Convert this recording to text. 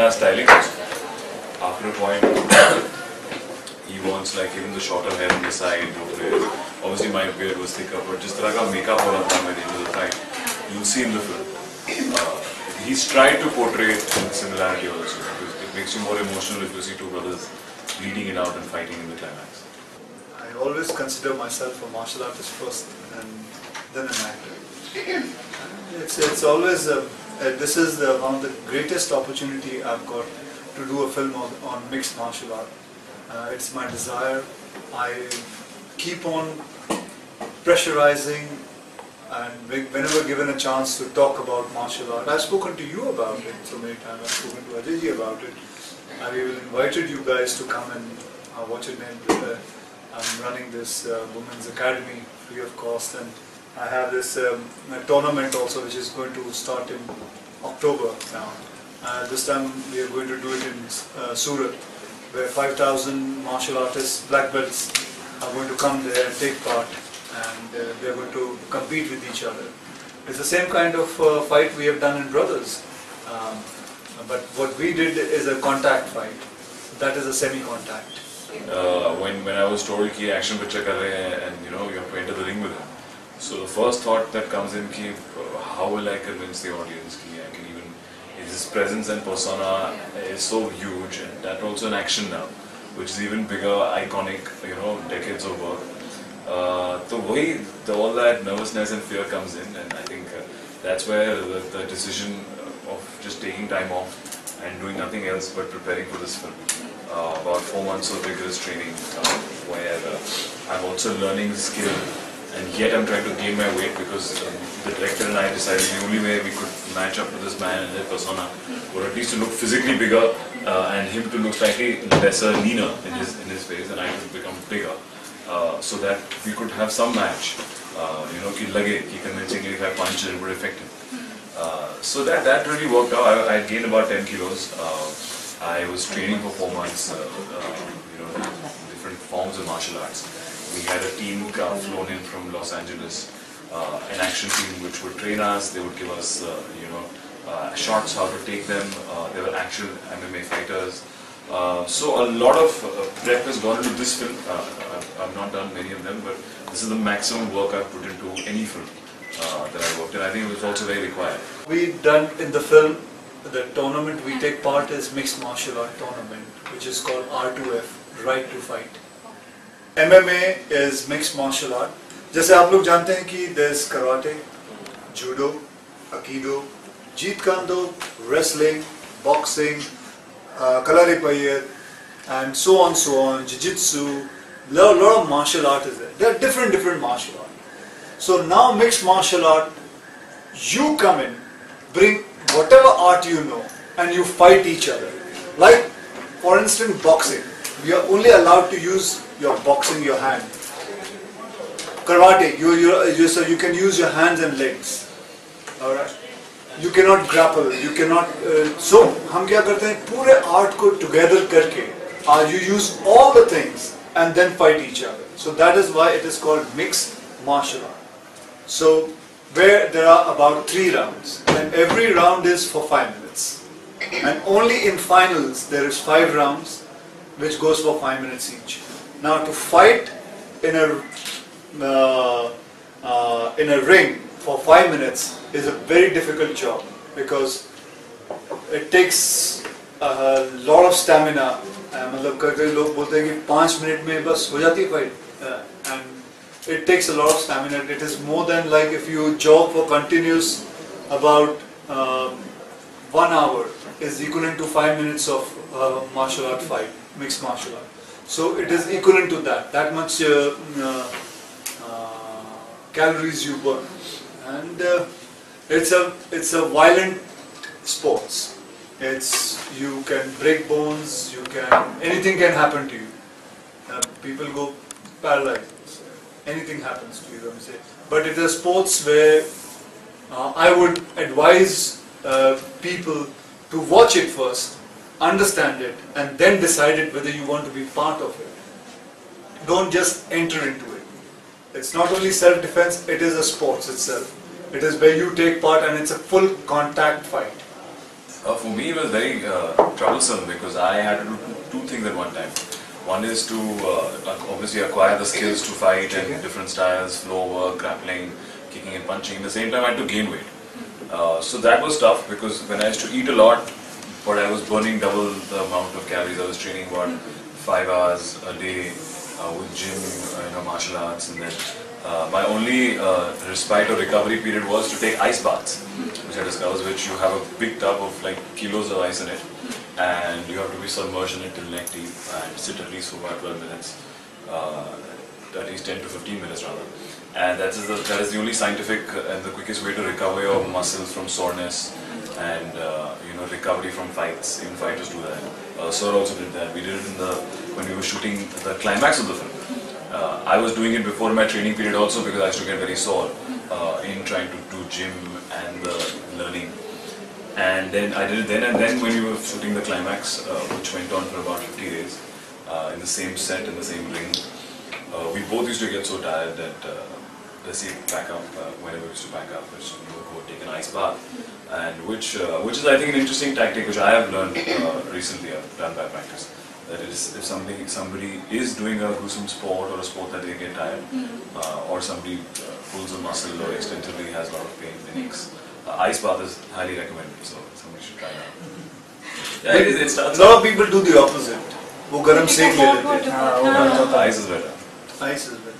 entire styling after a point he wants like even the shorter hair on the side. Obviously my beard was thicker, but just like a makeup or a time at the end of the fight, you'll see in the film. He's tried to portray similarity also, because it makes you more emotional if you see two brothers bleeding it out and fighting in the climax. I always consider myself a martial artist first and then an actor. It's always, this is one of the greatest opportunity I've got to do a film on mixed martial art. It's my desire. I keep on pressurizing, and whenever given a chance to talk about martial art, I've spoken to you about it so many times, I've spoken to Ajay about it. I've even invited you guys to come and watch it. I'm running this Women's Academy free of cost, and I have this tournament also which is going to start in October now. This time we are going to do it in Surat, where 5,000 martial artists, black belts, are going to come there and take part, and they are going to compete with each other. It's the same kind of fight we have done in Brothers, but what we did is a contact fight. That is a semi-contact. When I was told कि action picture कर रहे हैं and you have to enter the ring with him, so the first thought that comes in कि how will I convince the audience कि I can even, his presence and persona is so huge, and that also an action now, which is even bigger, iconic, decades of work. So all that nervousness and fear comes in, and I think that's where the decision of just taking time off and doing nothing else but preparing for this film. About 4 months of rigorous training, where I'm also learning the skill, and yet I'm trying to gain my weight, because the director and I decided the only way we could match up to this man and his persona was at least to look physically bigger, and him to look slightly lesser, leaner in his face, and I to become bigger, so that we could have some match. Ki lage ki convincingly if I punch it would affect him. So that really worked out. I gained about 10 kilos. I was training for 4 months, different forms of martial arts. We had a team flown in from Los Angeles, an action team which would train us. They would give us, shots, how to take them. They were actual MMA fighters. So a lot of prep has gone into this film. I've not done many of them, but this is the maximum work I've put into any film that I worked in. I think it was also very required. We done in the film, the tournament we take part is mixed martial art tournament, which is called R2F, Right to Fight. MMA is mixed martial art. जैसे आप लोग जानते हैं कि there's karate, judo, aikido, jeet kando, wrestling, boxing, kalaripayat, and so on, jiu-jitsu. Lot of martial art is there. There are different martial art. So now mixed martial art, you come in, bring whatever art you know, and you fight each other. Like, for instance, boxing. We are only allowed to use your hand. Karate, so you can use your hands and legs. Alright? You cannot grapple, you cannot... so, हम क्या करते हैं? पूरे art को together करके, you use all the things and then fight each other. So that is why it is called mixed martial art. So, where there are about 3 rounds, and every round is for 5 minutes. And only in finals there is 5 rounds, which goes for 5 minutes each. Now to fight in a ring for 5 minutes is a very difficult job, because it takes a lot of stamina. मतलब कई लोग बोलते हैं कि 5 minute में बस हो जाती है fight, and it takes a lot of stamina. It is more than like if you jog for continuous about 1 hour is equivalent to 5 minutes of martial art fight, mixed martial art. So it is equivalent to that much calories you burn, and it's a violent sports. You can break bones, anything can happen to you. People go paralyzed. Anything happens to you, let me say. But it is sports where I would advise people to watch it first, understand it, and then decide it whether you want to be part of it. Don't just enter into it. It's not only self-defense, it is a sports itself. It is where you take part, and it's a full contact fight. For me, it was very troublesome because I had to do two things at one time. One is to obviously acquire the skills to fight and different styles, floor work, grappling, kicking and punching. At the same time, I had to gain weight. So that was tough because when I used to eat a lot, but I was burning double the amount of calories. I was training about 5 hours a day with gym, martial arts, and then my only respite or recovery period was to take ice baths, which I discovered, which you have a big tub of like kilos of ice in it, and you have to be submerged in it till neck deep and sit at least for about 12 minutes, at least 10 to 15 minutes rather. And that is the only scientific and the quickest way to recover your muscles from soreness and recovery from fights. Even fighters do that. Sir also did that. We did it when we were shooting the climax of the film. I was doing it before my training period also because I used to get very sore in trying to do gym and the learning. And then I did it then, and then when we were shooting the climax, which went on for about 50 days, in the same set, in the same ring, we both used to get so tired that let's say back up, whenever we used to back up, we would go take an ice bath, and which is I think an interesting tactic which I have learned recently. I've done by practice. That is, if somebody is doing a gruesome sport or a sport that they get tired, or somebody pulls a muscle or extensively has a lot of pain in the necks, ice bath is highly recommended. So somebody should try that. Yeah, it starts. A lot of people do the opposite. वो गरम सेक ले लेते हैं. Ice is better. Ice is better.